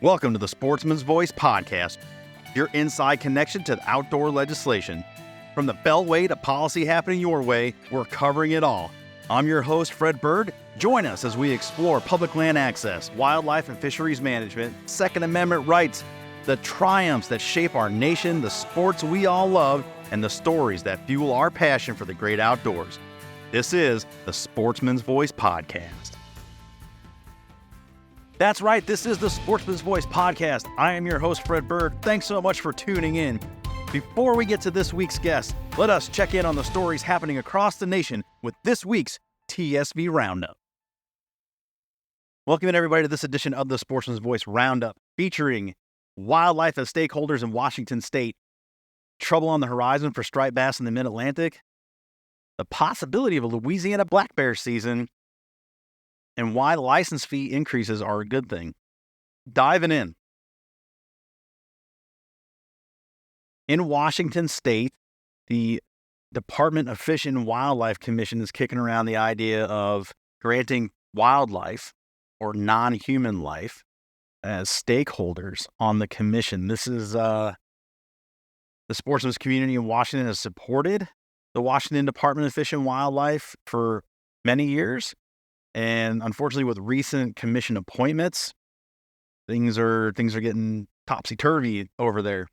Welcome to the Sportsman's Voice podcast, your inside connection to outdoor legislation. From the Beltway to policy happening your way, we're covering it all. I'm your host, Fred Bird. Join us as we explore public land access, wildlife and fisheries management, Second Amendment rights, the triumphs that shape our nation, the sports we all love, and the stories that fuel our passion for the great outdoors. This is the Sportsman's Voice podcast. That's right, this is the Sportsman's Voice podcast. I am your host, Fred Bird. Thanks so much for tuning in. Before we get to this week's guest, let us check in on the stories happening across the nation with this week's TSV Roundup. Welcome everybody to this edition of the Sportsman's Voice Roundup, featuring wildlife as stakeholders in Washington State, trouble on the horizon for striped bass in the Mid-Atlantic, the possibility of a Louisiana black bear season, and why license fee increases are a good thing. Diving in. In Washington State, the Department of Fish and Wildlife Commission is kicking around the idea of granting wildlife or non-human life as stakeholders on the commission. This is the sportsman's community in Washington has supported the Washington Department of Fish and Wildlife for many years. And unfortunately, with recent commission appointments, things are getting topsy-turvy over there.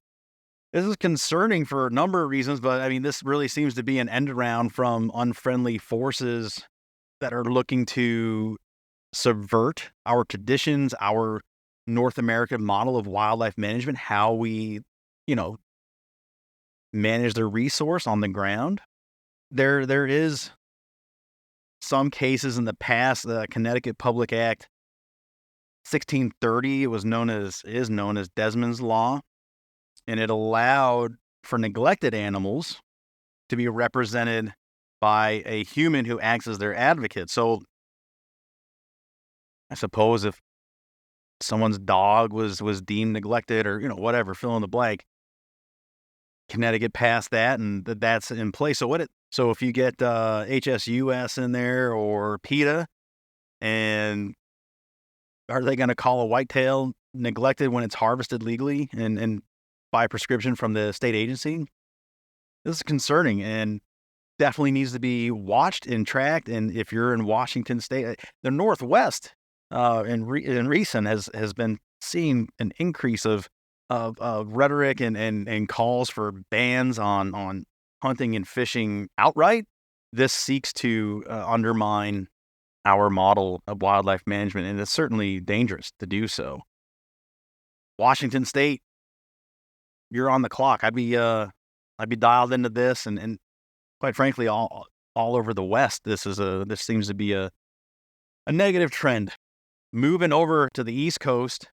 This is concerning for a number of reasons, but I mean, this really seems to be an end around from unfriendly forces that are looking to subvert our traditions, our North American model of wildlife management, how we, manage the resource on the ground. There is some cases in the past, the Connecticut Public Act 1630, it is known as Desmond's Law, and it allowed for neglected animals to be represented by a human who acts as their advocate. So I suppose if someone's dog was deemed neglected or, whatever, fill in the blank, Connecticut passed that, and that's in place. So if you get HSUS in there or PETA, and are they going to call a whitetail neglected when it's harvested legally and by prescription from the state agency? This is concerning and definitely needs to be watched and tracked. And if you're in Washington State, the Northwest in recent has been seeing an increase of rhetoric and calls for bans on hunting and fishing outright. This seeks to undermine our model of wildlife management, and it's certainly dangerous to do so. Washington State, you're on the clock. I'd be dialed into this, and quite frankly, all over the West, this seems to be a negative trend. Moving over to the East Coast,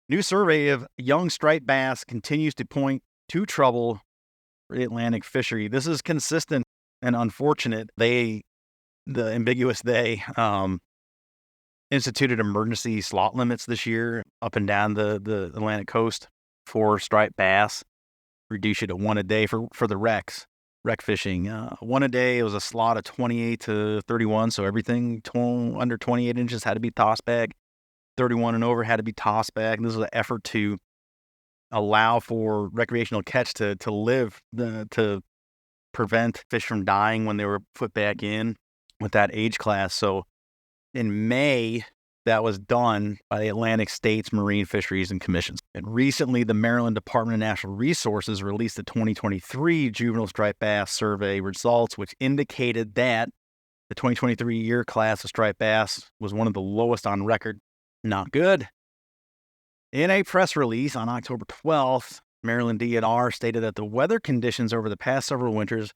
new survey of young striped bass continues to point to trouble for the Atlantic fishery. This is consistent and unfortunate. The ambiguous they instituted emergency slot limits this year up and down the Atlantic coast for striped bass. Reduce it to one a day for the rec fishing. One a day, it was a slot of 28 to 31, so everything under 28 inches had to be tossed back. 31 and over had to be tossed back. And this was an effort to allow for recreational catch to live, to prevent fish from dying when they were put back in with that age class. So in May, that was done by the Atlantic States Marine Fisheries and Commissions. And recently, the Maryland Department of Natural Resources released the 2023 Juvenile Striped Bass Survey results, which indicated that the 2023 year class of striped bass was one of the lowest on record. Not good. In a press release on October 12th, Maryland DNR stated that the weather conditions over the past several winters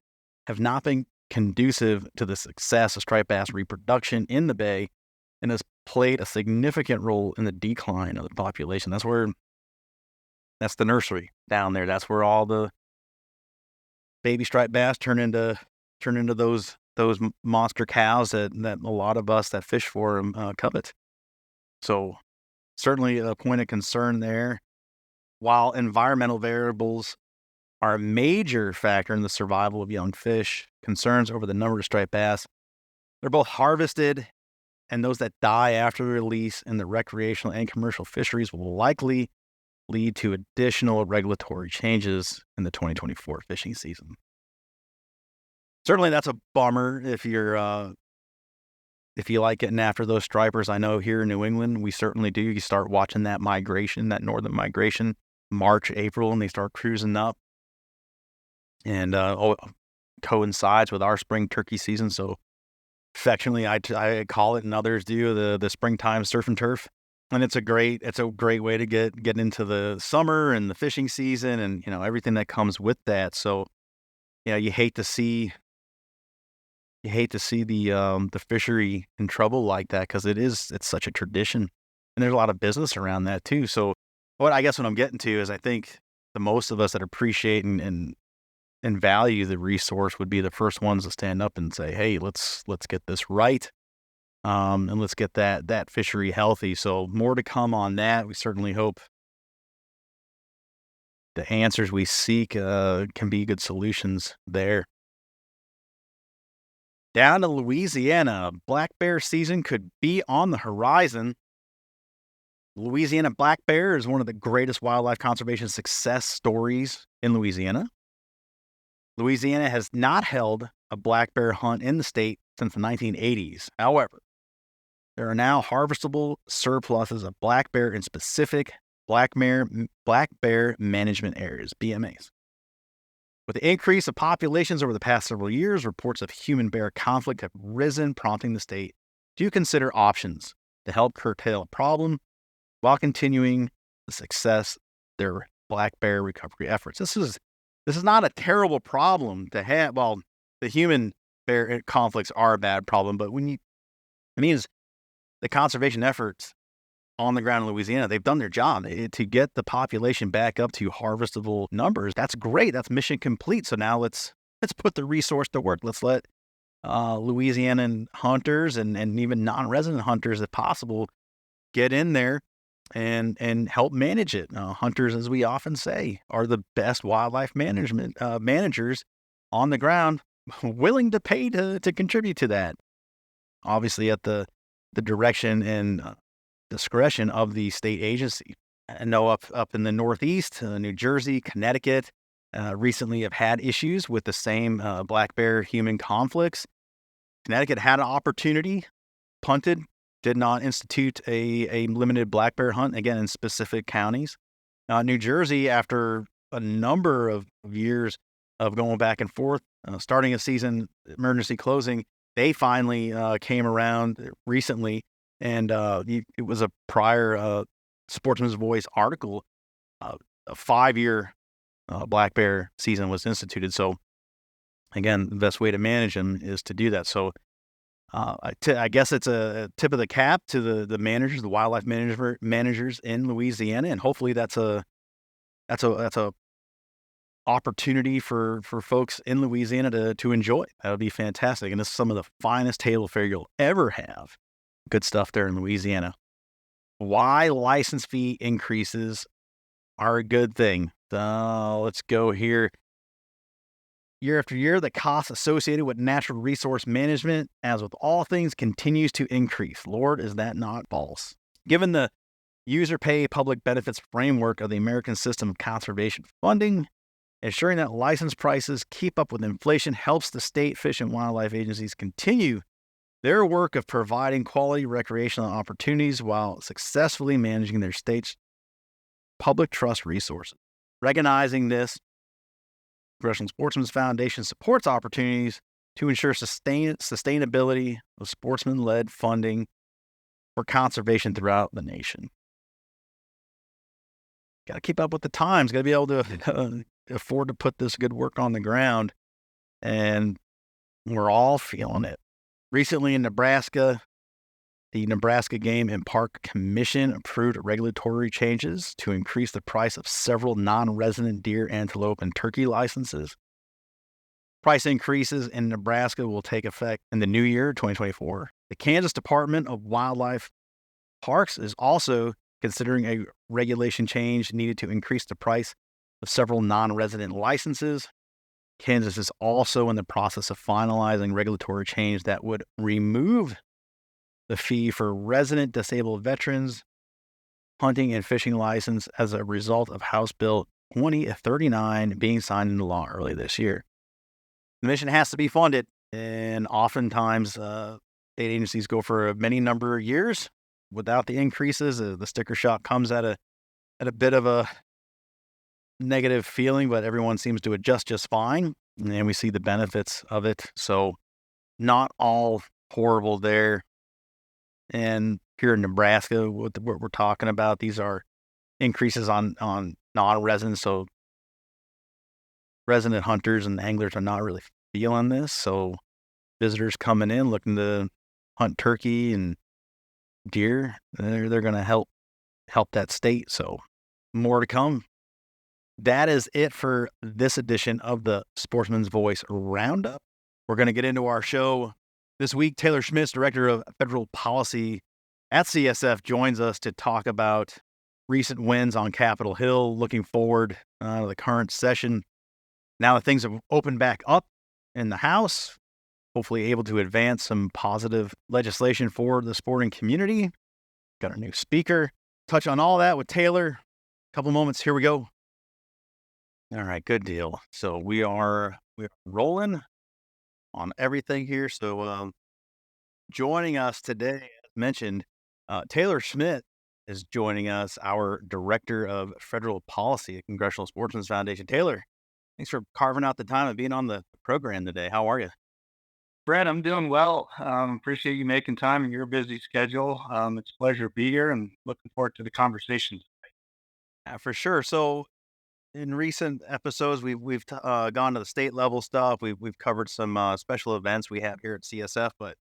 have not been conducive to the success of striped bass reproduction in the bay and has played a significant role in the decline of the population. That's the nursery down there. That's where all the baby striped bass turn into those monster cows that a lot of us that fish for them covet. So certainly a point of concern there. While environmental variables are a major factor in the survival of young fish, concerns over the number of striped bass, they're both harvested and those that die after release in the recreational and commercial fisheries will likely lead to additional regulatory changes in the 2024 fishing season. Certainly, that's a bummer if you like getting after those stripers. I know here in New England, we certainly do. You start watching that migration, that northern migration, March, April, and they start cruising up. And coincides with our spring turkey season. So affectionately, I call it, and others do, the springtime surf and turf. And it's a great way to get into the summer and the fishing season and, everything that comes with that. So, you hate to see the fishery in trouble like that, because it's such a tradition, and there's a lot of business around that too. So what I'm getting to is, I think the most of us that appreciate and value the resource would be the first ones to stand up and say, hey, let's get this right. And let's get that fishery healthy. So more to come on that. We certainly hope the answers we seek can be good solutions there. Down to Louisiana, black bear season could be on the horizon. Louisiana black bear is one of the greatest wildlife conservation success stories in Louisiana. Louisiana has not held a black bear hunt in the state since the 1980s. However, there are now harvestable surpluses of black bear in specific black bear management areas, BMAs. With the increase of populations over the past several years, reports of human-bear conflict have risen, prompting the state to consider options to help curtail a problem while continuing the success of their black bear recovery efforts. This is not a terrible problem to have. Well, the human-bear conflicts are a bad problem, but it means the conservation efforts on the ground in Louisiana, they've done their job to get the population back up to harvestable numbers. That's great. That's mission complete. So now let's put the resource to work. Let's let Louisianan hunters and even non-resident hunters, if possible, get in there and help manage it. Hunters, as we often say, are the best wildlife managers on the ground, willing to pay to contribute to that. Obviously, at the direction and discretion of the state agency. I know up in the Northeast, New Jersey, Connecticut, recently have had issues with the same black bear human conflicts. Connecticut had an opportunity, punted, did not institute a limited black bear hunt, again, in specific counties. New Jersey, after a number of years of going back and forth, starting a season, emergency closing, they finally came around recently. And it was a prior Sportsman's Voice article. A 5-year black bear season was instituted. So, again, the best way to manage them is to do that. So, I guess it's a tip of the cap to the managers, the wildlife managers in Louisiana, and hopefully that's a opportunity for folks in Louisiana to enjoy. That would be fantastic. And this is some of the finest table fare you'll ever have. Good stuff there in Louisiana. Why license fee increases are a good thing. Let's go here. Year after year, the cost associated with natural resource management, as with all things, continues to increase. Lord, is that not false? Given the user pay public benefits framework of the American system of conservation funding, ensuring that license prices keep up with inflation helps the state fish and wildlife agencies continue their work of providing quality recreational opportunities while successfully managing their state's public trust resources. Recognizing this, Congressional Sportsmen's Foundation supports opportunities to ensure sustainability of sportsman-led funding for conservation throughout the nation. Got to keep up with the times. Got to be able to afford to put this good work on the ground, and we're all feeling it. Recently in Nebraska, the Nebraska Game and Park Commission approved regulatory changes to increase the price of several non-resident deer, antelope, and turkey licenses. Price increases in Nebraska will take effect in the new year, 2024. The Kansas Department of Wildlife Parks is also considering a regulation change needed to increase the price of several non-resident licenses. Kansas is also in the process of finalizing regulatory change that would remove the fee for resident disabled veterans hunting and fishing license as a result of House Bill 2039 being signed into law early this year. The mission has to be funded, and oftentimes state agencies go for a many number of years without the increases. The sticker shock comes at a bit of a negative feeling, but everyone seems to adjust just fine, and we see the benefits of it. So not all horrible there. And here in Nebraska, what we're talking about, these are increases on non-residents. So resident hunters and anglers are not really feeling this. So visitors coming in looking to hunt turkey and deer, they're going to help that state. So more to come. That is it for this edition of the Sportsman's Voice Roundup. We're going to get into our show this week. Taylor Schmitz, Director of Federal Policy at CSF, joins us to talk about recent wins on Capitol Hill, looking forward to the current session. Now that things have opened back up in the House, hopefully able to advance some positive legislation for the sporting community. Got our new speaker. Touch on all that with Taylor. A couple moments. Here we go. All right, good deal. So we're rolling on everything here. So joining us today, as mentioned, Taylor Schmidt is joining us, our Director of Federal Policy at Congressional Sportsmen's Foundation. Taylor, thanks for carving out the time and being on the program today. How are you? Brett, I'm doing well. Appreciate you making time in your busy schedule. It's a pleasure to be here and looking forward to the conversations. For sure. So in recent episodes, we've gone to the state level stuff. We've covered some special events we have here at CSF, but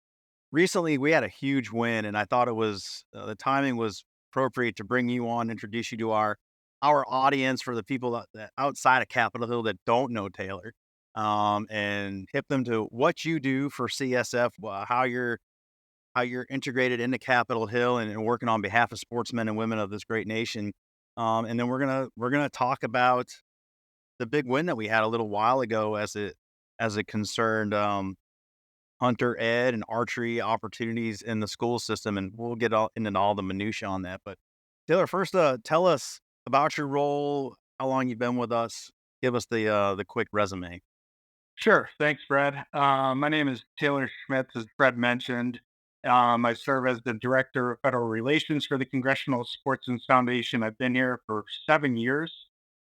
recently we had a huge win, and I thought it was the timing was appropriate to bring you on, introduce you to our audience for the people that outside of Capitol Hill that don't know Taylor, and hip them to what you do for CSF, how you're integrated into Capitol Hill and working on behalf of sportsmen and women of this great nation. And then we're gonna talk about the big win that we had a little while ago as it concerned hunter ed and archery opportunities in the school system, and we'll get into all the minutia on that. But Taylor, first, tell us about your role, how long you've been with us. Give us the quick resume. Sure. Thanks, Fred. My name is Taylor Schmitz, as Fred mentioned. I serve as the Director of Federal Relations for the Congressional Sportsmen Foundation. I've been here for 7 years.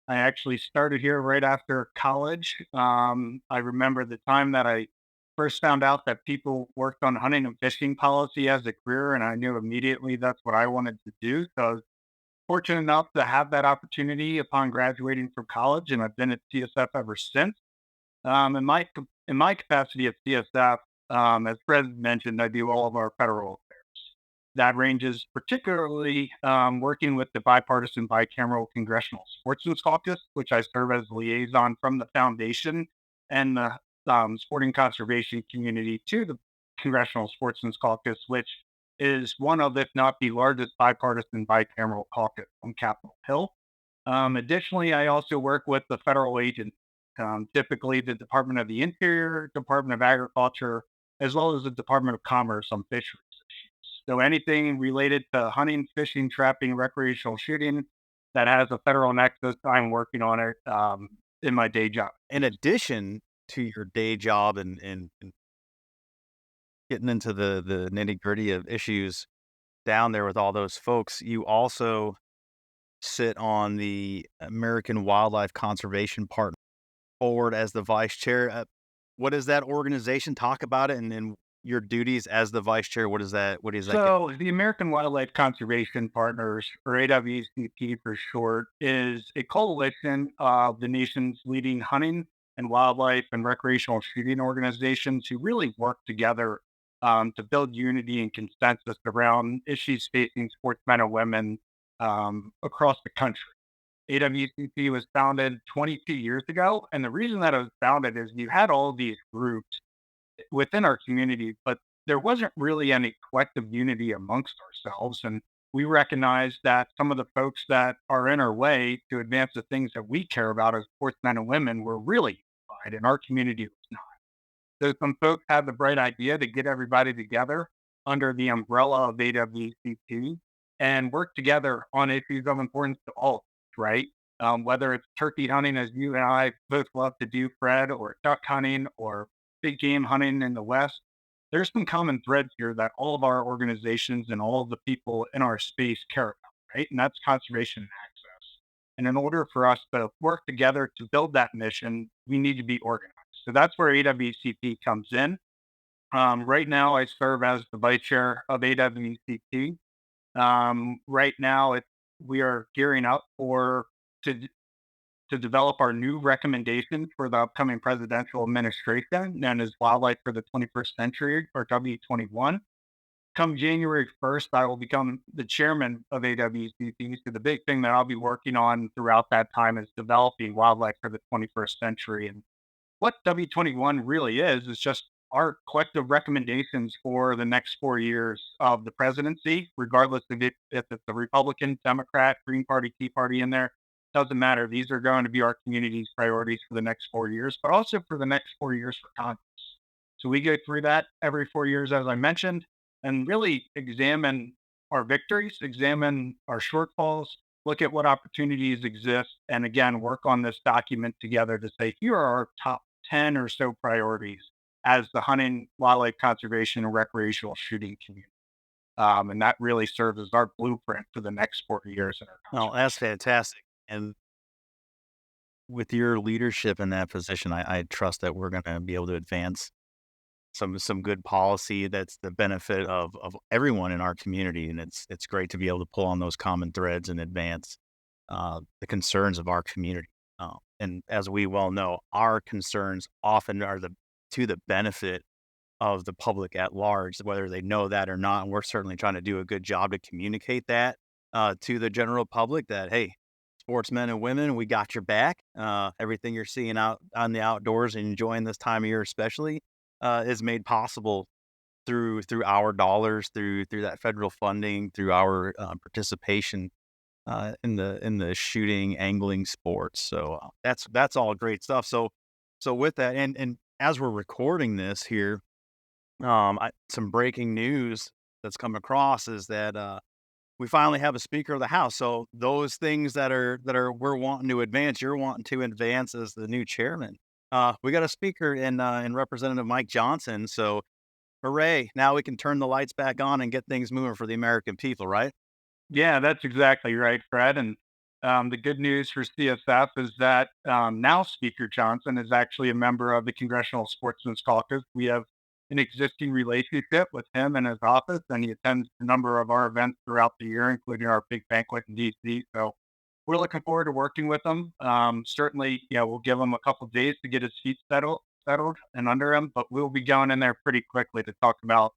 I actually started here right after college. I remember the time that I first found out that people worked on hunting and fishing policy as a career, and I knew immediately that's what I wanted to do. So I was fortunate enough to have that opportunity upon graduating from college, and I've been at CSF ever since. In my capacity at CSF, as Fred mentioned, I do all of our federal affairs. That ranges particularly working with the bipartisan bicameral Congressional Sportsmen's Caucus, which I serve as liaison from the foundation and the sporting conservation community to the Congressional Sportsmen's Caucus, which is one of, if not the largest bipartisan bicameral caucus on Capitol Hill. Additionally, I also work with the federal agents, typically the Department of the Interior, Department of Agriculture, as well as the Department of Commerce on fisheries issues. So anything related to hunting, fishing, trapping, recreational shooting that has a federal nexus, I'm working on it in my day job. In addition to your day job and getting into the nitty gritty of issues down there with all those folks, you also sit on the American Wildlife Conservation Partner Board as the vice chair. What is that organization? Talk about it, and then your duties as the vice chair. What is that? What is that? So, the American Wildlife Conservation Partners, or AWCP for short, is a coalition of the nation's leading hunting and wildlife and recreational shooting organizations who really work together to build unity and consensus around issues facing sportsmen and women across the country. AWCP was founded 22 years ago, and the reason that it was founded is you had all these groups within our community, but there wasn't really any collective unity amongst ourselves. And we recognize that some of the folks that are in our way to advance the things that we care about as sportsmen and women were really unified, and our community was not. So some folks had the bright idea to get everybody together. under the umbrella of AWCP and work together on issues of importance to all, right? Whether it's turkey hunting, as you and I both love to do, Fred, or duck hunting or big game hunting in the West, there's some common threads here that all of our organizations and all of the people in our space care about, right? And that's conservation and access. And in order for us to work together to build that mission, we need to be organized. So that's where AWCP comes in. Right now, I serve as the vice chair of AWCP. Right now, we are gearing up to to develop our new recommendations for the upcoming presidential administration, known as Wildlife for the 21st Century, or W21. Come January 1st, I will become the chairman of AWCP. So the big thing that I'll be working on throughout that time is developing wildlife for the 21st century. And what W21 really is just our collective recommendations for the next 4 years of the presidency, regardless of if it's a Republican, Democrat, Green Party, Tea Party in there. Doesn't matter. These are going to be our community's priorities for the next 4 years, but also for the next 4 years for Congress. So we go through that every 4 years, as I mentioned, and really examine our victories, examine our shortfalls, look at what opportunities exist, and again, work on this document together to say, here are our top 10 or so priorities as the hunting, wildlife conservation, and recreational shooting community. And that really serves as our blueprint for the next 40 years in our Oh, that's conservation. fantastic. And with your leadership in that position, I trust that we're going to be able to advance some good policy that's the benefit of everyone in our community, and it's great to be able to pull on those common threads and advance the concerns of our community. And as we well know, our concerns often are to the benefit of the public at large, whether they know that or not. And we're certainly trying to do a good job to communicate that to the general public that, hey, sportsmen and women, we got your back. Everything you're seeing out on the outdoors and enjoying this time of year, especially, is made possible through our dollars, through that federal funding, through our participation in the shooting, angling sports. So that's all great stuff. So with that, and as we're recording this here, some breaking news that's come across is that we finally have a Speaker of the House. So those things that are we're wanting to advance, you're wanting to advance as the new chairman. We got a speaker in Representative Mike Johnson. So hooray! Now we can turn the lights back on and get things moving for the American people, right? Yeah, that's exactly right, Fred. And the good news for CSF is that now Speaker Johnson is actually a member of the Congressional Sportsmen's Caucus. We have an existing relationship with him and his office, and he attends a number of our events throughout the year, including our big banquet in DC. So we're looking forward to working with him. Certainly, we'll give him a couple of days to get his feet settled and under him, but we'll be going in there pretty quickly to talk about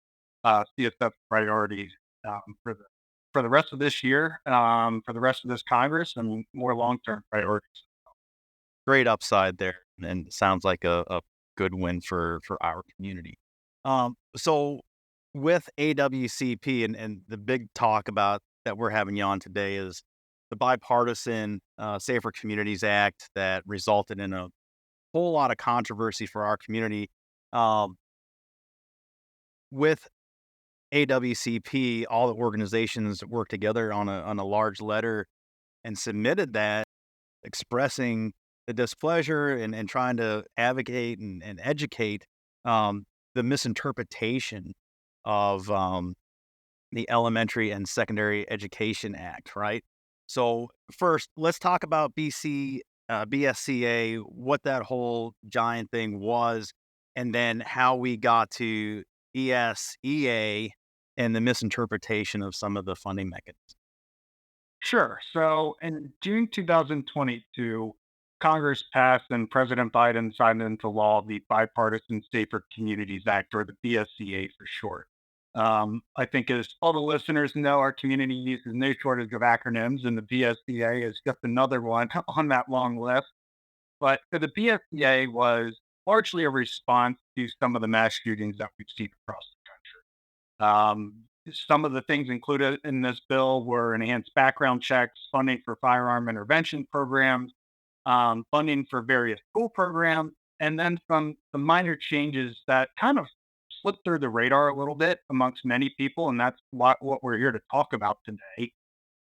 CSF priorities for the rest of this year, for the rest of this Congress, and more long-term priorities. Great upside there, and sounds like a good win for our community. So with AWCP and the big talk about that we're having you on today is the bipartisan Safer Communities Act that resulted in a whole lot of controversy for our community. Um, with AWCP, all the organizations worked together on a large letter and submitted that, expressing the displeasure and trying to advocate and educate the misinterpretation of the Elementary and Secondary Education Act, right? So first, let's talk about BSCA, what that whole giant thing was, and then how we got to ESEA and the misinterpretation of some of the funding mechanisms. Sure. So in June 2022, Congress passed and President Biden signed into law the Bipartisan Safer Communities Act, or the BSCA for short. I think, as all the listeners know, our community uses no shortage of acronyms, and the BSCA is just another one on that long list. But so the BSCA was largely a response to some of the mass shootings that we've seen across the country. Some of the things included in this bill were enhanced background checks, funding for firearm intervention programs, funding for various school programs, and then some minor changes that kind of slipped through the radar a little bit amongst many people, and that's what we're here to talk about today.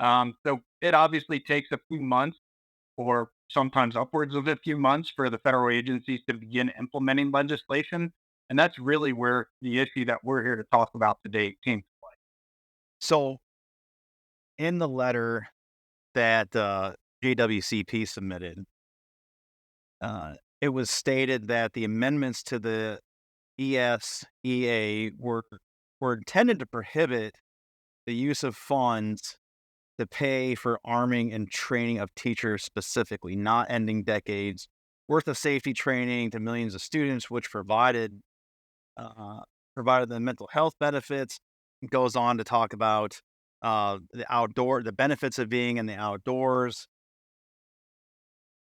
So it obviously takes a few months or sometimes upwards of a few months for the federal agencies to begin implementing legislation. And that's really where the issue that we're here to talk about today came to play. So in the letter that JWCP submitted, it was stated that the amendments to the ESEA were intended to prohibit the use of funds to pay for arming and training of teachers specifically, not ending decades worth of safety training to millions of students, which uh, provided the mental health benefits. It goes on to talk about the benefits of being in the outdoors.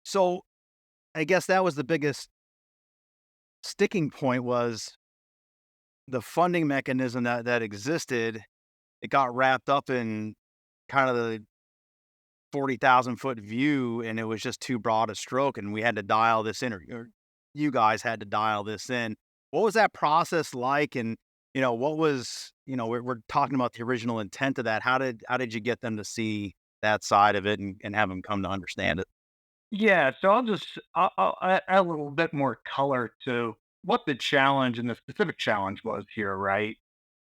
So I guess that was the biggest sticking point was the funding mechanism that existed. It got wrapped up in kind of the 40,000-foot view, and it was just too broad a stroke, and we had to dial this in, or you guys had to dial this in. What was that process like? And, what was, we're talking about the original intent of that. How did you get them to see that side of it and have them come to understand it? Yeah, so I'll add a little bit more color to what the challenge and the specific challenge was here, right?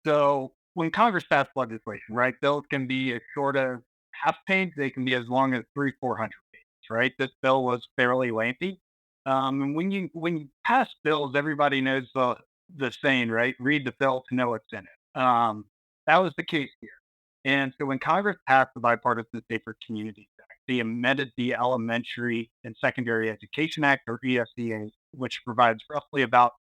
So when Congress passed legislation, right, bills can be as short as half page, they can be as long as 400 pages, right? This bill was fairly lengthy. And when you pass bills, everybody knows the saying, right? Read the bill to know what's in it. That was the case here. And so when Congress passed the Bipartisan Safer Communities Act, they amended the Elementary and Secondary Education Act, or ESEA, which provides roughly about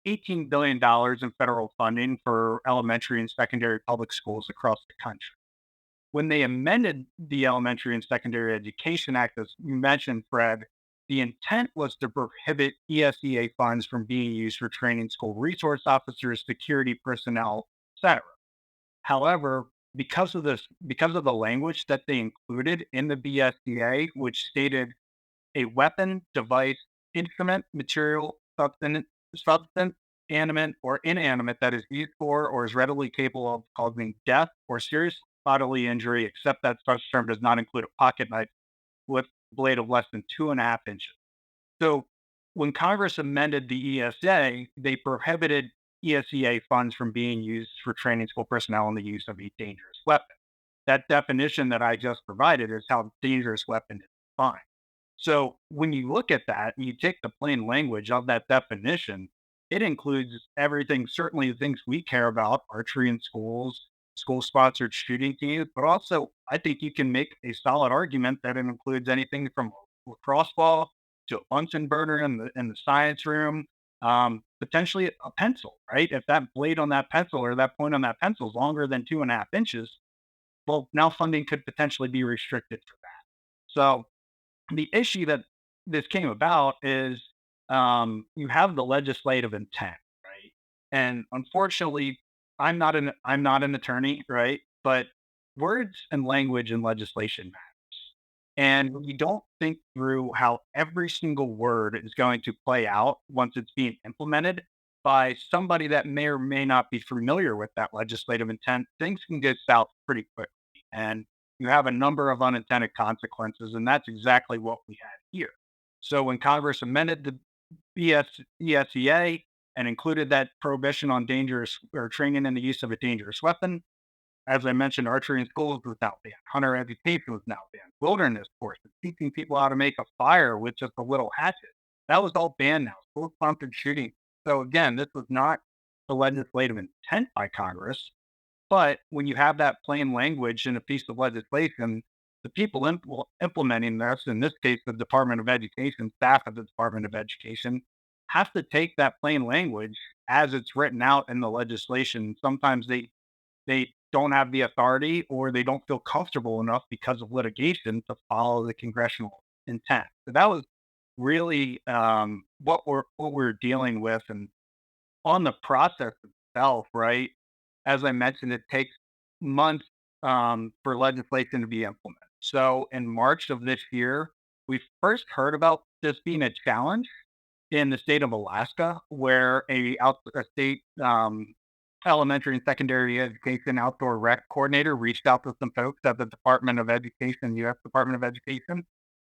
$18 billion in federal funding for elementary and secondary public schools across the country. When they amended the Elementary and Secondary Education Act, as you mentioned, Fred, the intent was to prohibit ESEA funds from being used for training school resource officers, security personnel, etc. However, because of the language that they included in the BSDA, which stated a weapon, device, instrument, material, substance, animate or inanimate that is used for or is readily capable of causing death or serious bodily injury, except that such term does not include a pocket knife with a blade of less than 2.5 inches. So when Congress amended the ESA, they prohibited ESEA funds from being used for training school personnel in the use of a dangerous weapon. That definition that I just provided is how dangerous weapon is defined. So when you look at that and you take the plain language of that definition, it includes everything, certainly the things we care about, archery in schools, school sponsored shooting teams, but also I think you can make a solid argument that it includes anything from lacrosse ball to a Bunsen burner in the science room, potentially a pencil, right? If that blade on that pencil or that point on that pencil is longer than 2.5 inches, well, now funding could potentially be restricted for that. So the issue that this came about is you have the legislative intent, right? And unfortunately, I'm not an attorney, right? But words and language in legislation matters. And when you don't think through how every single word is going to play out once it's being implemented by somebody that may or may not be familiar with that legislative intent, things can go south pretty quickly. And you have a number of unintended consequences, and that's exactly what we had here. So when Congress amended the ESEA and included that prohibition on dangerous or training in the use of a dangerous weapon, as I mentioned, archery in schools was now banned. Hunter education was now banned. Wilderness courses, teaching people how to make a fire with just a little hatchet. That was all banned now. School sponsored shooting. So again, this was not the legislative intent by Congress. But when you have that plain language in a piece of legislation, the people implementing this, in this case, the Department of Education, staff of the Department of Education, have to take that plain language as it's written out in the legislation. Sometimes they don't have the authority or they don't feel comfortable enough because of litigation to follow the congressional intent. So that was really what we're dealing with, and on the process itself, right? As I mentioned, it takes months for legislation to be implemented. So in March of this year, we first heard about this being a challenge in the state of Alaska, where a state elementary and secondary education outdoor rec coordinator reached out to some folks at the Department of Education, U.S. Department of Education,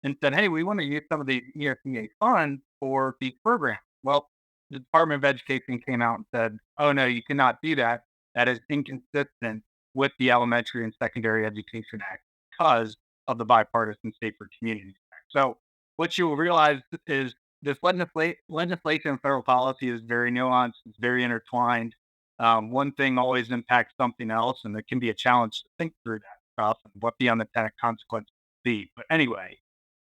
and said, "Hey, we want to use some of the ESEA funds for these programs." Well, the Department of Education came out and said, "Oh no, you cannot do that. That is inconsistent with the Elementary and Secondary Education Act because of the Bipartisan State for Communities Act." So what you will realize is this legislation and federal policy is very nuanced, it's very intertwined. One thing always impacts something else, and it can be a challenge to think through that stuff and what the unintended consequences be. But anyway,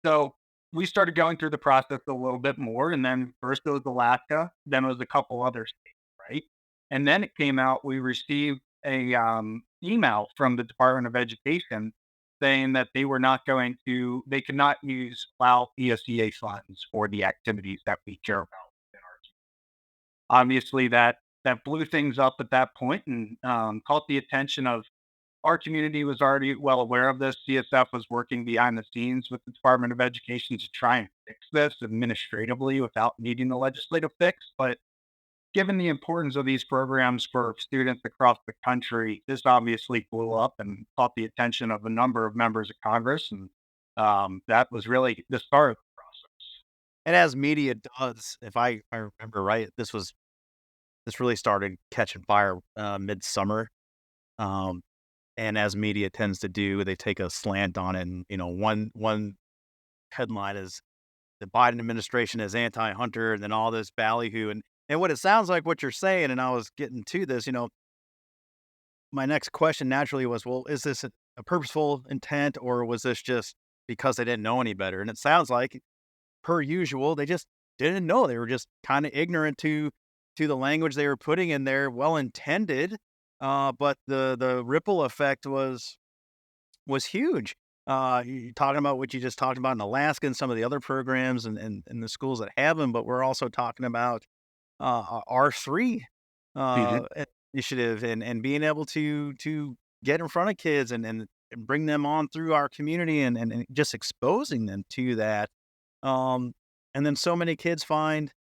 so we started going through the process a little bit more, and then first it was Alaska, then it was a couple other states, right? And then it came out, we received a email from the Department of Education saying that they could not allow ESEA funds for the activities that we care about in our obviously that blew things up at that point and caught the attention of our community was already well aware of this. CSF was working behind the scenes with the Department of Education to try and fix this administratively without needing the legislative fix. But given the importance of these programs for students across the country, this obviously blew up and caught the attention of a number of members of Congress. And that was really the start of the process. And as media does, if I remember right, this really started catching fire, midsummer, um, and as media tends to do, they take a slant on it, and, one headline is, "The Biden administration is anti-hunter," and then all this ballyhoo, and what it sounds like what you're saying, and I was getting to this, my next question naturally was, well, is this a purposeful intent, or was this just because they didn't know any better? And it sounds like, per usual, they just didn't know. They were just kinda ignorant to the language they were putting in there, well intended, but the ripple effect was huge. You talking about what you just talked about in Alaska and some of the other programs and the schools that have them, but we're also talking about R3 Mhm. uh, initiative and being able to get in front of kids and bring them on through our community and just exposing them to that. Um, and then so many kids find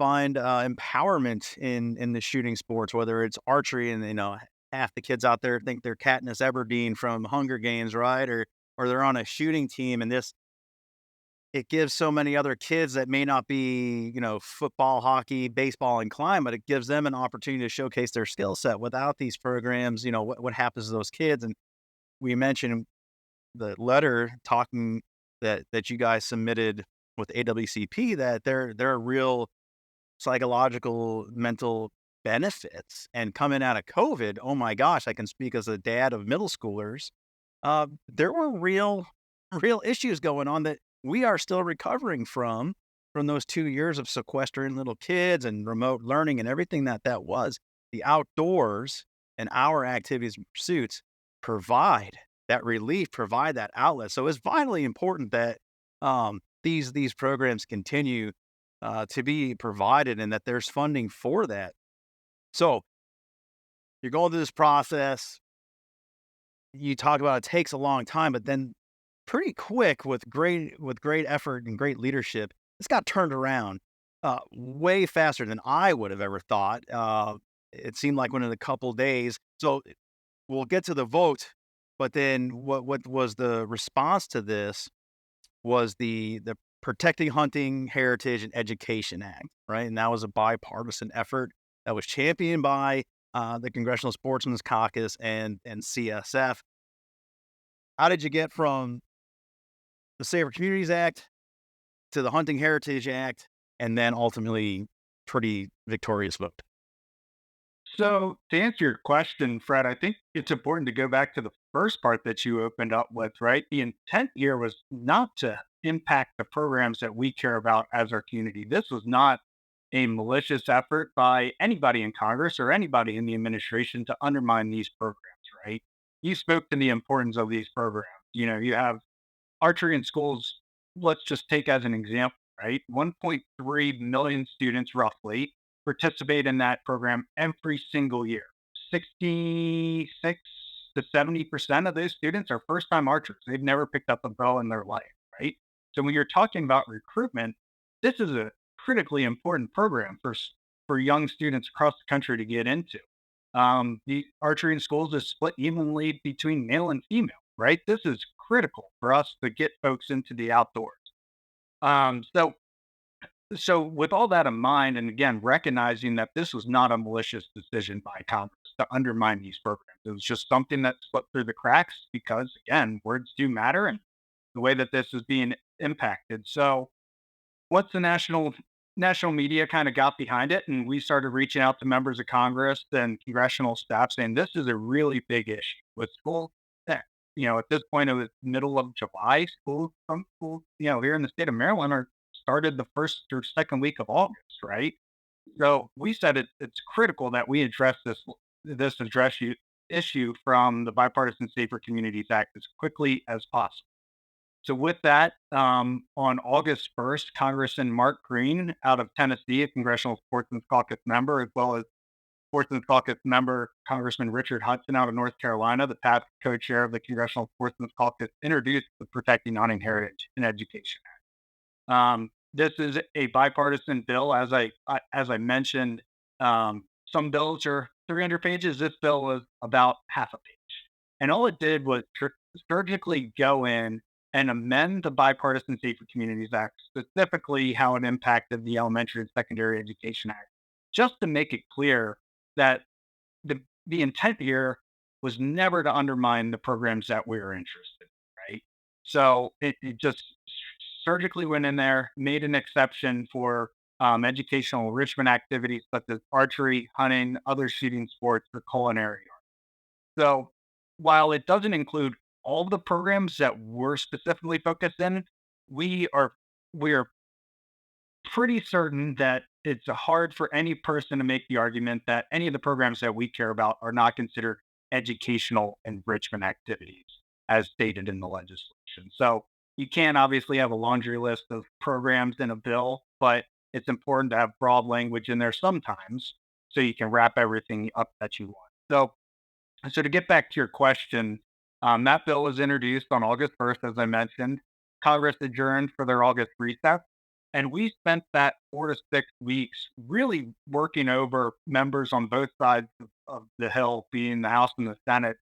empowerment in the shooting sports, whether it's archery and, half the kids out there think they're Katniss Everdeen from Hunger Games, right? Or they're on a shooting team, and this it gives so many other kids that may not be, football, hockey, baseball inclined, but it gives them an opportunity to showcase their skill set. Without these programs, what happens to those kids? And we mentioned the letter talking that you guys submitted with AWCP that there are real psychological, mental benefits. And coming out of COVID, oh my gosh, I can speak as a dad of middle schoolers. There were real issues going on that we are still recovering from those 2 years of sequestering little kids and remote learning and everything that was. The outdoors and our activities and pursuits provide that relief, provide that outlet. So it's vitally important that these programs continue to be provided and that there's funding for that. So you're going through this process. You talk about it takes a long time, but then pretty quick with great effort and great leadership, this got turned around way faster than I would have ever thought. It seemed like within a couple days. So we'll get to the vote, but then what was the response to this was the Protecting Hunting Heritage and Education Act, right? And that was a bipartisan effort that was championed by the Congressional Sportsmen's Caucus and CSF. How did you get from the Safer Communities Act to the Hunting Heritage Act, and then ultimately pretty victorious vote? So, to answer your question, Fred, I think it's important to go back to the first part that you opened up with, right? The intent here was not to impact the programs that we care about as our community. This was not a malicious effort by anybody in Congress or anybody in the administration to undermine these programs, right? You spoke to the importance of these programs. You have archery in schools, let's just take as an example, right? 1.3 million students roughly participate in that program every single year. 66 to 70% of those students are first time archers. They've never picked up a bow in their life, right? So when you're talking about recruitment, this is a critically important program for young students across the country to get into. The archery in schools is split evenly between male and female, right? This is critical for us to get folks into the outdoors. Um, so so, with all that in mind, and again, recognizing that this was not a malicious decision by Congress to undermine these programs, it was just something that slipped through the cracks because, again, words do matter and the way that this is being impacted. So, once the national media kind of got behind it, and we started reaching out to members of Congress and congressional staff saying this is a really big issue with school. At this point, it was middle of July. Some schools, here in the state of Maryland, are started the first or second week of August, right? So we said it's critical that we address this issue from the Bipartisan Safer Communities Act as quickly as possible. So with that, on August 1st, Congressman Mark Green out of Tennessee, a Congressional Sportsmen Caucus member, as well as Sportsmen Caucus member Congressman Richard Hudson out of North Carolina, the past co-chair of the Congressional Sportsmen Caucus, introduced the Protecting Hunting Heritage in Education Act. This is a bipartisan bill, as I mentioned. Some bills are 300 pages. This bill was about half a page, and all it did was surgically go in and amend the Bipartisan Safer Communities Act, specifically how it impacted the Elementary and Secondary Education Act, just to make it clear that the intent here was never to undermine the programs that we were interested in, right? So it just surgically went in there, made an exception for educational enrichment activities such as archery, hunting, other shooting sports, or culinary arts. So while it doesn't include all the programs that we're specifically focused in, we are we are pretty certain that it's hard for any person to make the argument that any of the programs that we care about are not considered educational enrichment activities as stated in the legislation. So you can't obviously have a laundry list of programs in a bill, but it's important to have broad language in there sometimes so you can wrap everything up that you want. So to get back to your question, that bill was introduced on August 1st, as I mentioned. Congress adjourned for their August recess, and we spent that 4 to 6 weeks really working over members on both sides of the Hill, being the House and the Senate,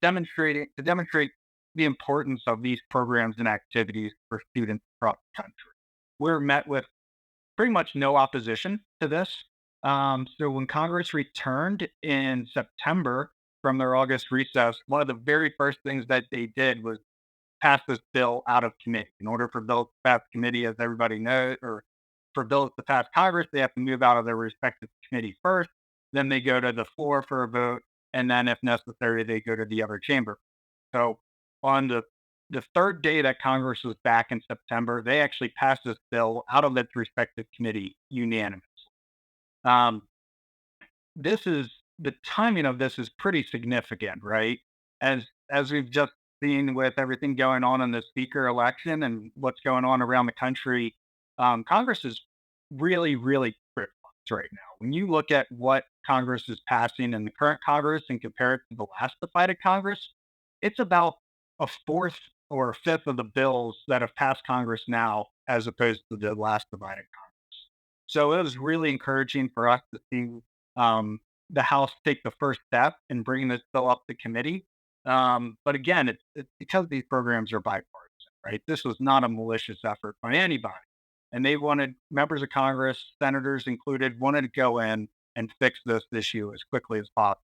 demonstrate the importance of these programs and activities for students across the country. We're met with pretty much no opposition to this. So when Congress returned in September from their August recess, one of the very first things that they did was pass this bill out of committee. In order for bills to pass committee, as everybody knows, or for bills to pass Congress, they have to move out of their respective committee first. Then they go to the floor for a vote, and then, if necessary, they go to the other chamber. So on the third day that Congress was back in September, they actually passed this bill out of its respective committee unanimously. Um, this is the timing of this is pretty significant, right? As we've just seen with everything going on in the speaker election and what's going on around the country, Congress is really, really critical right now. When you look at what Congress is passing in the current Congress and compare it to the last divided Congress, it's about a fourth or a fifth of the bills that have passed Congress now, as opposed to the last divided Congress. So it was really encouraging for us to see um, the House take the first step in bringing this bill up to committee. But again, it's because these programs are bipartisan, right? This was not a malicious effort by anybody. And they wanted members of Congress, senators included, wanted to go in and fix this issue as quickly as possible,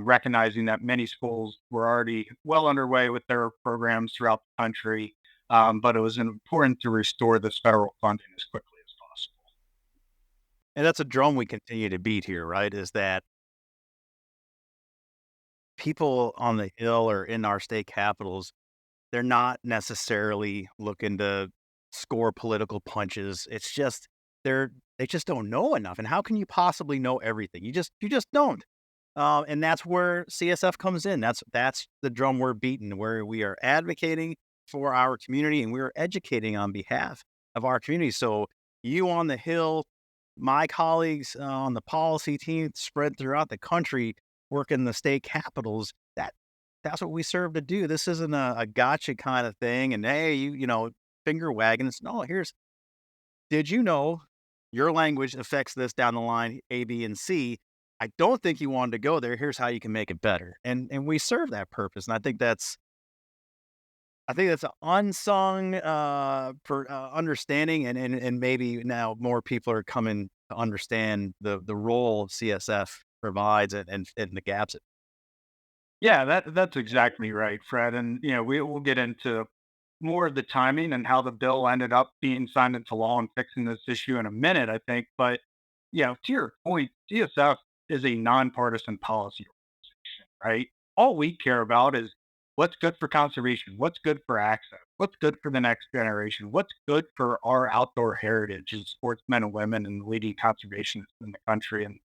recognizing that many schools were already well underway with their programs throughout the country. But it was important to restore this federal funding as quickly as possible. And that's a drum we continue to beat here, right? Is that people on the Hill or in our state capitals, they're not necessarily looking to score political punches. It's just they just don't know enough. And how can you possibly know everything? You just don't. And that's where CSF comes in. That's the drum we're beating, where we are advocating for our community and we're educating on behalf of our community. So you on the Hill, my colleagues on the policy team spread throughout the country, working the state capitals. That's what we serve to do. This isn't a gotcha kind of thing. And hey, finger wagging. No, did you know your language affects this down the line, A, B, and C? I don't think you wanted to go there. Here's how you can make it better. And we serve that purpose. And I think that's an unsung for understanding, and maybe now more people are coming to understand the role CSF provides and the gaps. Yeah, that's exactly right, Fred. And we'll get into more of the timing and how the bill ended up being signed into law and fixing this issue in a minute, I think. But to your point, CSF is a nonpartisan policy organization, right? All we care about is what's good for conservation, what's good for access, what's good for the next generation, what's good for our outdoor heritage as sportsmen and women and leading conservationists in the country.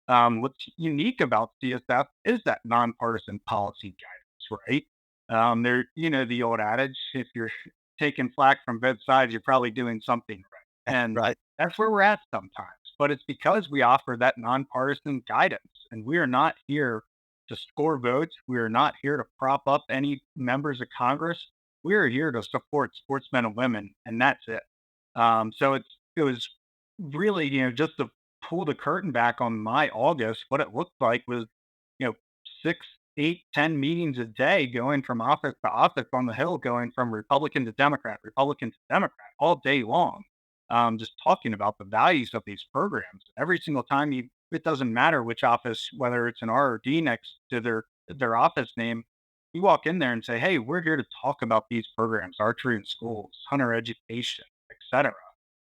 And what's unique about CSF is that nonpartisan policy guidance, right? The old adage, if you're taking flack from both sides, you're probably doing something right. And Right. that's where we're at sometimes. But it's because we offer that nonpartisan guidance. And we are not here to score votes. We are not here to prop up any members of Congress. We are here to support sportsmen and women, and that's it. It was really, just to pull the curtain back on my August, what it looked like was, you know, 6, 8, 10 meetings a day going from office to office on the Hill, going from Republican to Democrat all day long, just talking about the values of these programs. Every single time it doesn't matter which office, whether it's an R or D next to their office name, you walk in there and say, "Hey, we're here to talk about these programs, archery in schools, hunter education, etc."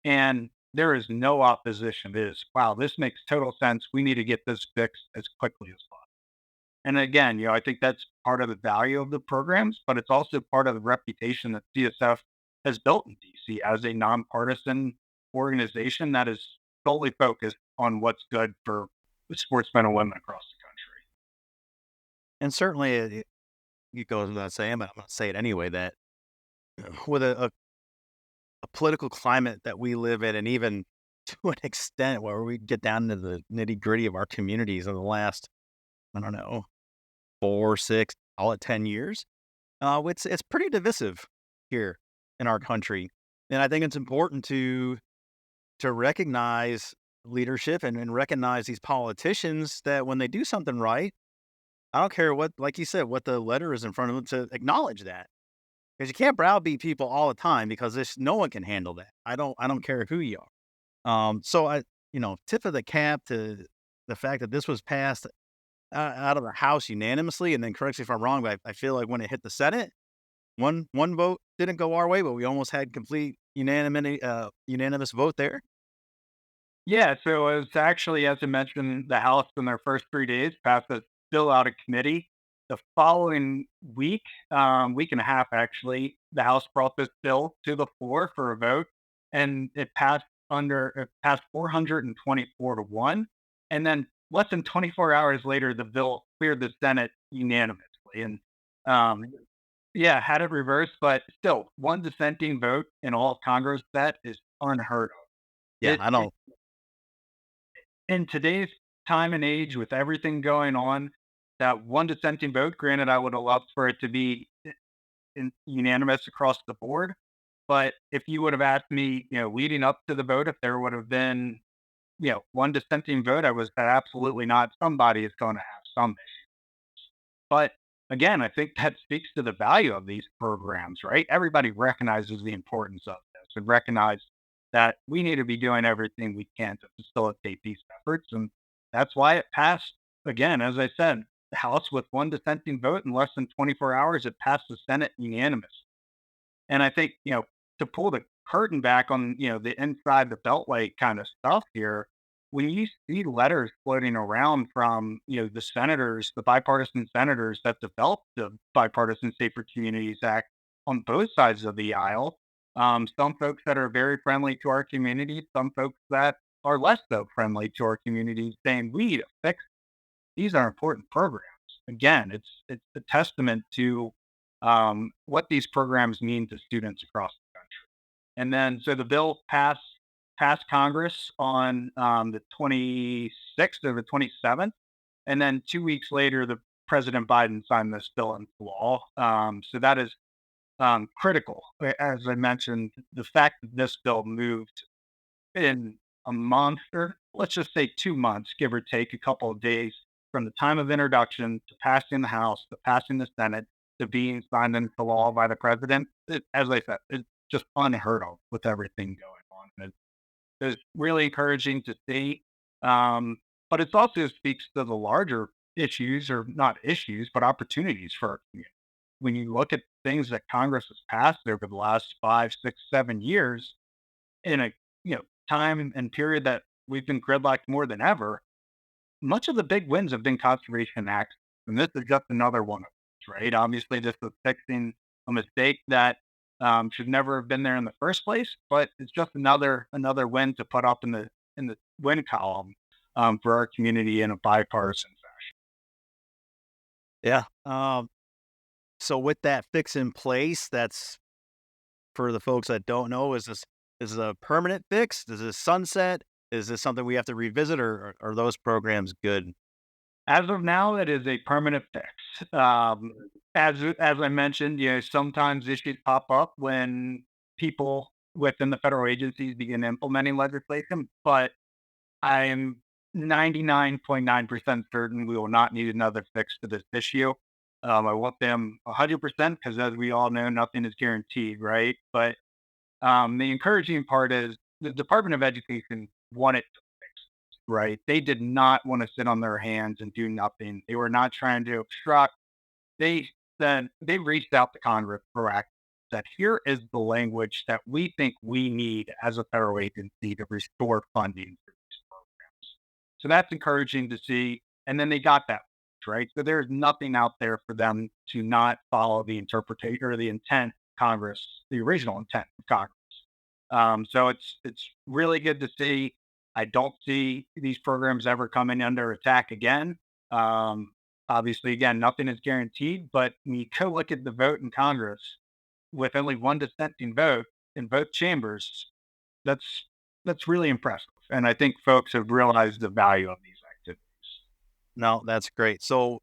And there is no opposition. It is, wow, this makes total sense. We need to get this fixed as quickly as possible. And again, I think that's part of the value of the programs, but it's also part of the reputation that CSF has built in DC as a nonpartisan organization that is solely focused on what's good for sportsmen and women across the country. And certainly it goes without saying, but I'm going to say it anyway, that with a political climate that we live in, and even to an extent where we get down into the nitty gritty of our communities in the last, I don't know, 4, 6, call it 10 years, it's pretty divisive here in our country. And I think it's important to recognize leadership and recognize these politicians that when they do something right, I don't care what, like you said, what the letter is in front of them, to acknowledge that. Because you can't browbeat people all the time, because no one can handle that. I don't care who you are. So tip of the cap to the fact that this was passed out of the House unanimously, and then correct me if I'm wrong, but I feel like when it hit the Senate, one vote didn't go our way, but we almost had complete unanimous vote there. Yeah, so it was actually, as I mentioned, the House in their first 3 days passed a bill out of committee. The following week, week and a half actually, the House brought this bill to the floor for a vote, and it passed 424 to 1. And then less than 24 hours later, the bill cleared the Senate unanimously. And um, yeah, had it reversed, but still, one dissenting vote in all of Congress, that is unheard of. Yeah, I It don't. in today's time and age with everything going on, that one dissenting vote, granted, I would have loved for it to be unanimous across the board. But if you would have asked me, leading up to the vote, if there would have been, one dissenting vote, I was absolutely not. Somebody is going to have some issue. But again, I think that speaks to the value of these programs, right? Everybody recognizes the importance of this and recognize that we need to be doing everything we can to facilitate these efforts. And that's why it passed again, as I said, the House with one dissenting vote in less than 24 hours, it passed the Senate unanimous. And I think, to pull the curtain back on, the inside the beltway kind of stuff here, when you see letters floating around from, the senators, the bipartisan senators that developed the Bipartisan Safer Communities Act on both sides of the aisle, some folks that are very friendly to our community, some folks that are less so friendly to our community, saying we need to fix these are important programs. Again, it's a testament to what these programs mean to students across the country. And then, so the bill passed Congress on the 26th or the 27th, and then 2 weeks later, the President Biden signed this bill into law. So that is critical. As I mentioned, the fact that this bill moved in a month let's just say 2 months, give or take a couple of days from the time of introduction to passing the House, to passing the Senate, to being signed into law by the president. As I said, it's just unheard of with everything going on. It's really encouraging to see. Um, but it also speaks to the larger issues, or not issues, but opportunities for our community. When you look at things that Congress has passed over the last 5, 6, 7 years, in a time and period that we've been gridlocked more than ever, much of the big wins have been conservation acts, and this is just another one of those, right? Obviously, this is fixing a mistake that should never have been there in the first place, but it's just another win to put up in the win column for our community in a bipartisan fashion. Yeah. So with that fix in place, that's for the folks that don't know, is this a permanent fix? Does this sunset? Is this something we have to revisit, or are those programs good? As of now, it is a permanent fix. As I mentioned, sometimes issues pop up when people within the federal agencies begin implementing legislation, but I am 99.9% certain we will not need another fix to this issue. I want them 100% because, as we all know, nothing is guaranteed, right? But the encouraging part is the Department of Education wanted to fix this, right? They did not want to sit on their hands and do nothing. They were not trying to obstruct. They they reached out to Congress proactively, that here is the language that we think we need as a federal agency to restore funding for these programs. So that's encouraging to see. And then they got that, right? So there's nothing out there for them to not follow the interpretation or the intent of Congress, the original intent of Congress. So it's really good to see. I don't see these programs ever coming under attack again. Um, Obviously, again, nothing is guaranteed, but when you go look at the vote in Congress with only one dissenting vote in both chambers, that's that's really impressive. And I think folks have realized the value of these activities. No, that's great. So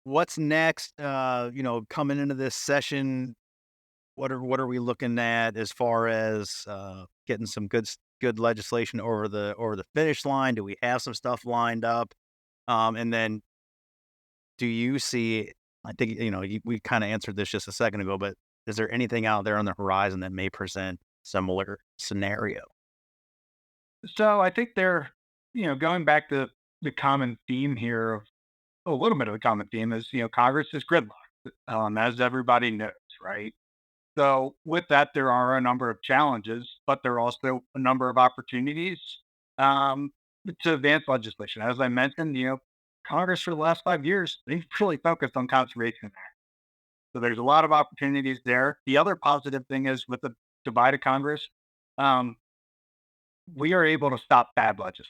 what's next? Coming into this session, what are we looking at as far as getting some good legislation over the finish line? Do we have some stuff lined up? And then do you see? I think we kind of answered this just a second ago, but is there anything out there on the horizon that may present similar scenario? So I think they're, going back to the common theme here of a little bit of the common theme is, Congress is gridlocked, as everybody knows, right? So with that, there are a number of challenges, but there are also a number of opportunities um, to advance legislation. As I mentioned, Congress for the last 5 years, they've really focused on conservation act. So there's a lot of opportunities there. The other positive thing is with the divided Congress, um, we are able to stop bad legislation,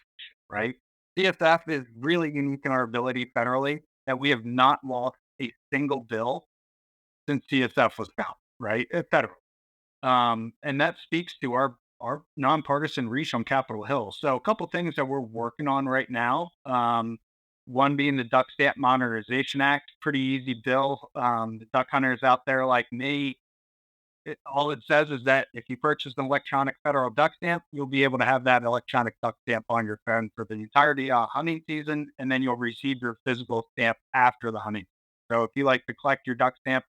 right? CSF is really unique in our ability federally that we have not lost a single bill since CSF was found, right? Federal. And that speaks to our nonpartisan reach on Capitol Hill. So a couple things that we're working on right now. One being the Duck Stamp Modernization Act, pretty easy bill. The duck hunters out there like me, all it says is that if you purchase an electronic federal duck stamp, you'll be able to have that electronic duck stamp on your phone for the entirety of hunting season, and then you'll receive your physical stamp after the hunting. So if you like to collect your duck stamp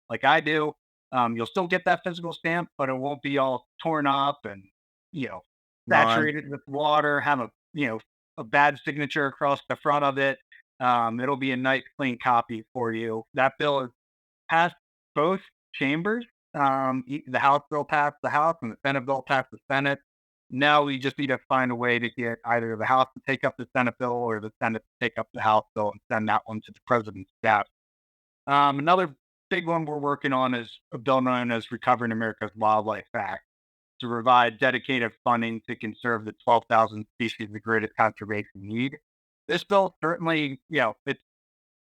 like I do, you'll still get that physical stamp, but it won't be all torn up and you know Ron? saturated with water, have a bad signature across the front of it. It'll be a nice clean copy for you. That bill is passed both chambers. The House bill passed the House and the Senate bill passed the Senate. Now we just need to find a way to get either the House to take up the Senate bill or the Senate to take up the House bill and send that one to the president's desk. Another big one we're working on is a bill known as Recovering America's Wildlife Act to provide dedicated funding to conserve the 12,000 species of greatest conservation need. This bill certainly,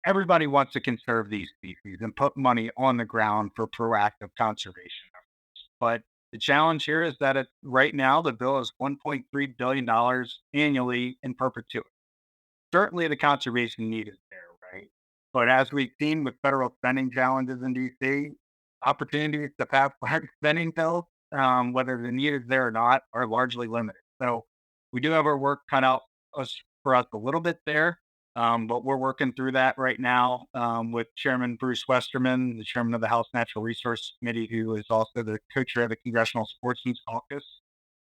everybody wants to conserve these species and put money on the ground for proactive conservation efforts. But the challenge here is that right now the bill is $1.3 billion annually in perpetuity. Certainly the conservation need is there, right? But as we've seen with federal spending challenges in DC, opportunities to pass large spending bills, whether the need is there or not, are largely limited. So we do have our work cut out for us a little bit there, but we're working through that right now with Chairman Bruce Westerman, the chairman of the House Natural Resource Committee, who is also the co-chair of the Congressional Sportsmen caucus.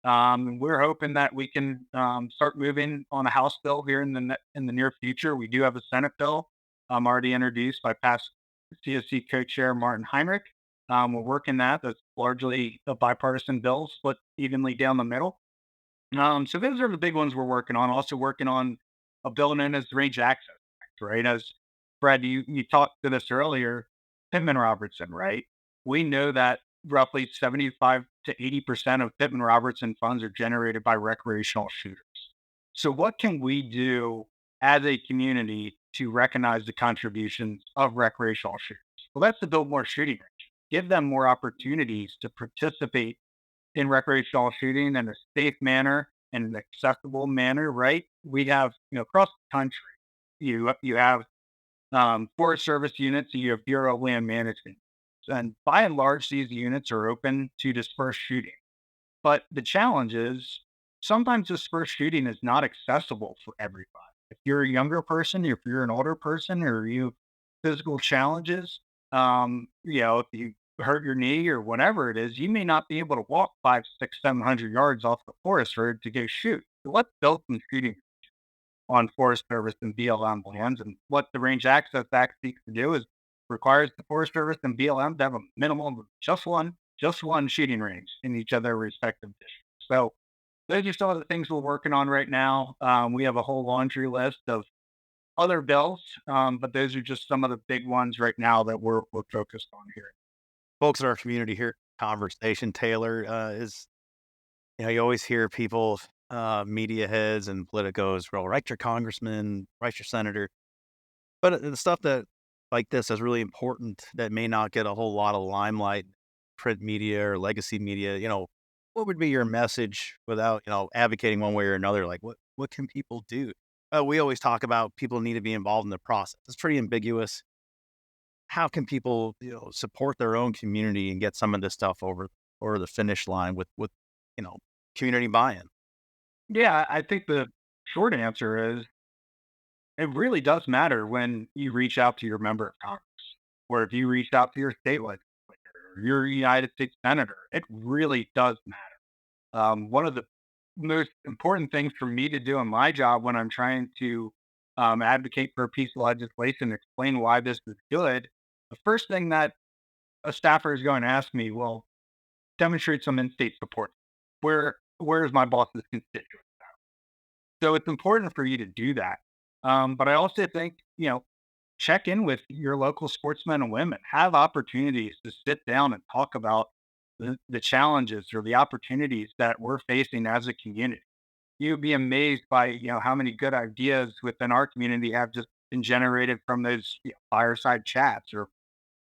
We're hoping that we can start moving on a House bill here in the near future. We do have a Senate bill already introduced by past CSC co-chair Martin Heinrich. We're working that. That's largely a bipartisan bill, split evenly down the middle. So those are the big ones we're working on. Also working on a bill known as the Range Access Act, right? As Brad, you talked to this earlier, Pittman Robertson, right? We know that roughly 75 to 80% of Pittman Robertson funds are generated by recreational shooters. So what can we do as a community to recognize the contributions of recreational shooters? Well, that's to build more shooting ranges, give them more opportunities to participate in recreational shooting in a safe manner and an accessible manner, right? We have, across the country, you have Forest Service units, you have Bureau of Land Management. And by and large, these units are open to dispersed shooting. But the challenge is sometimes dispersed shooting is not accessible for everybody. If you're a younger person, if you're an older person, or you have physical challenges, if you hurt your knee or whatever it is, you may not be able to walk 5, 6, 700 yards off the forest road to go shoot. So let's build some shooting on Forest Service and BLM lands. And what the Range Access Act seeks to do is requires the Forest Service and BLM to have a minimum of just one shooting range in each of their respective districts. So those are some of the things we're working on right now. We have a whole laundry list of other bills, but those are just some of the big ones right now that we're focused on here. Folks in our community here, conversation, Taylor, is, you always hear people, media heads and politicos, well, write your congressman, write your senator. But the stuff that like this is really important that may not get a whole lot of limelight, print media or legacy media, what would be your message without, advocating one way or another? Like what can people do? We always talk about people need to be involved in the process. It's pretty ambiguous. How can people, support their own community and get some of this stuff over the finish line with, you know, community buy-in? Yeah, I think the short answer is it really does matter when you reach out to your member of Congress, or if you reach out to your state legislator, or your United States senator. It really does matter. One of the most important things for me to do in my job when I'm trying to advocate for a piece of legislation, explain why this is good, the first thing that a staffer is going to ask me, well, demonstrate some in-state support. Where is my boss's constituent? So it's important for you to do that. But I also think, check in with your local sportsmen and women, have opportunities to sit down and talk about the challenges or the opportunities that we're facing as a community. You'd be amazed by, how many good ideas within our community have just been generated from those fireside chats or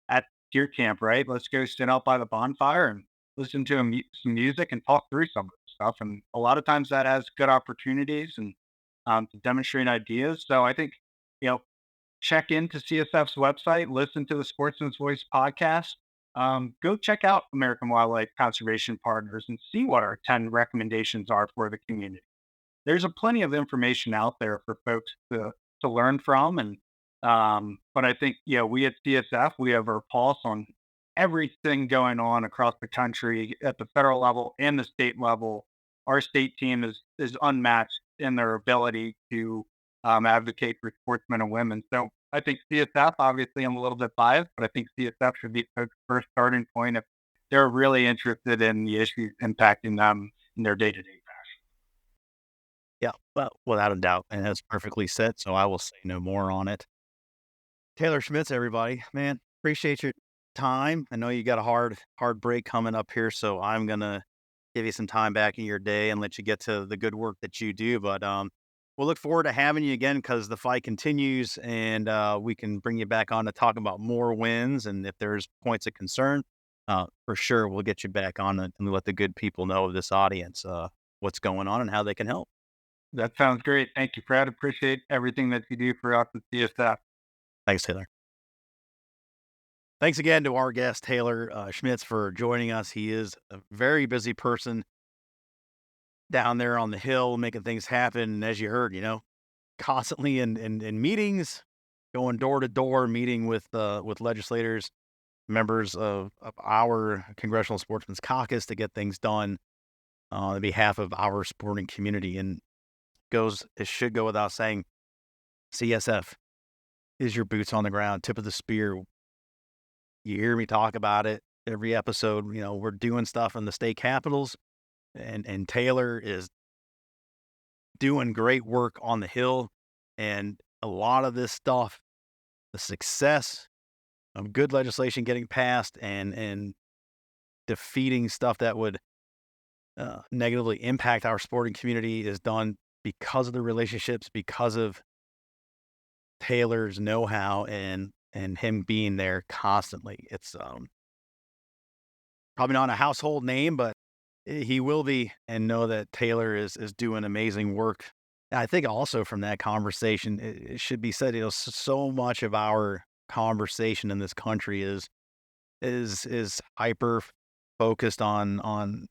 at deer camp, right? Let's go sit out by the bonfire and listen to some music and talk through some of the stuff. And a lot of times that has good opportunities and to demonstrate ideas. So I think, you know, check into CSF's website, listen to the Sportsman's Voice podcast. Go check out American Wildlife Conservation Partners and see what our 10 recommendations are for the community. There's a plenty of information out there for folks to learn from. And but I think, we at CSF, we have our pulse on everything going on across the country at the federal level and the state level. Our state team is unmatched in their ability to advocate for sportsmen and women. So I think CSF, obviously, I'm a little bit biased, but I think CSF should be the first starting point if they're really interested in the issues impacting them in their day to day. Yeah, well, without a doubt, and that's perfectly said, so I will say no more on it. Taylor Schmitz, everybody. Man, appreciate your time. I know you got a hard break coming up here, so I'm gonna give you some time back in your day and let you get to the good work that you do. But we'll look forward to having you again because the fight continues, and we can bring you back on to talk about more wins. And if there's points of concern, for sure we'll get you back on and let the good people know of this audience what's going on and how they can help. That sounds great. Thank you, Fred. Appreciate everything that you do for us at CSF. Thanks, Taylor. Thanks again to our guest, Taylor Schmitz, for joining us. He is a very busy person, down there on the Hill making things happen. And as you heard, constantly in meetings, going door to door, meeting with legislators, members of our Congressional Sportsmen's Caucus to get things done on behalf of our sporting community. And it should go without saying, CSF is your boots on the ground, tip of the spear. You hear me talk about it every episode. We're doing stuff in the state capitals, and Taylor is doing great work on the Hill. And a lot of this stuff, the success of good legislation getting passed and defeating stuff that would negatively impact our sporting community, is done because of the relationships, because of Taylor's know-how and him being there constantly. It's probably not a household name, but he will be, and know that Taylor is doing amazing work. And I think also from that conversation, it should be said, so much of our conversation in this country is hyper focused on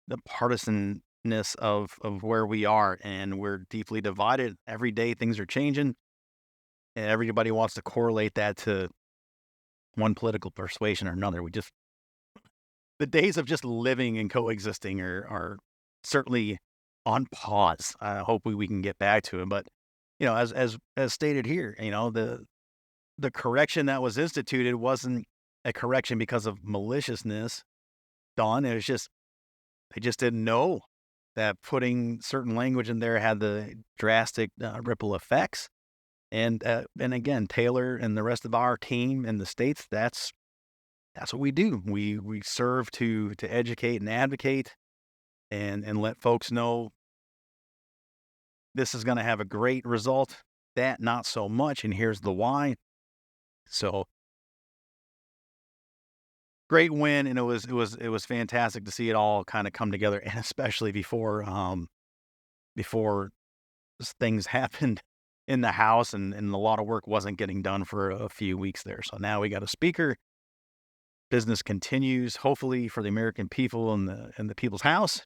the partisanness of where we are, and we're deeply divided. Every day things are changing, and everybody wants to correlate that to one political persuasion or another. The days of just living and coexisting are certainly on pause. Hopefully we can get back to it. But, as stated here, the correction that was instituted wasn't a correction because of maliciousness done. It was just, they just didn't know that putting certain language in there had the drastic ripple effects. And again, Taylor and the rest of our team in the states, that's what we do. We serve to educate and advocate and let folks know this is going to have a great result, that not so much, and here's the why. So great win, and it was fantastic to see it all kind of come together, and especially before things happened in the House, and a lot of work wasn't getting done for a few weeks there. So now we got a speaker. Business continues, hopefully, for the American people in the People's House,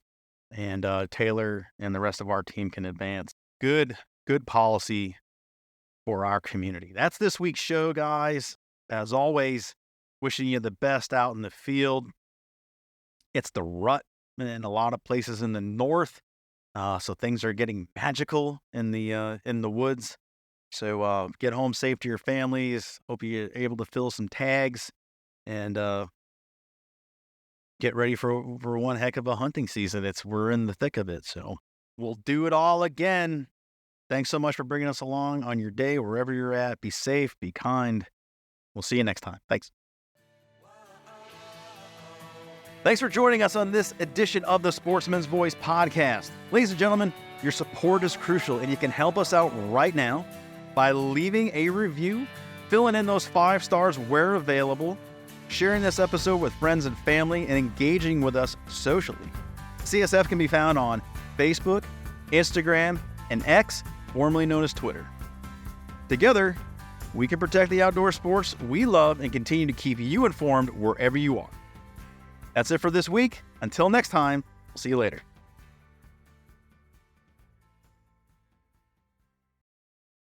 and Taylor and the rest of our team can advance good policy for our community. That's this week's show, guys. As always, wishing you the best out in the field. It's the rut in a lot of places in the north, so things are getting magical in the woods. So get home safe to your families. Hope you're able to fill some tags. And get ready for one heck of a hunting season. We're in the thick of it, so we'll do it all again. Thanks so much for bringing us along on your day, wherever you're at. Be safe, be kind. We'll see you next time. Thanks. Thanks for joining us on this edition of the Sportsman's Voice podcast. Ladies and gentlemen, your support is crucial, and you can help us out right now by leaving a review, filling in those 5 stars where available, sharing this episode with friends and family, and engaging with us socially. CSF can be found on Facebook, Instagram, and X, formerly known as Twitter. Together, we can protect the outdoor sports we love and continue to keep you informed wherever you are. That's it for this week. Until next time, we'll see you later.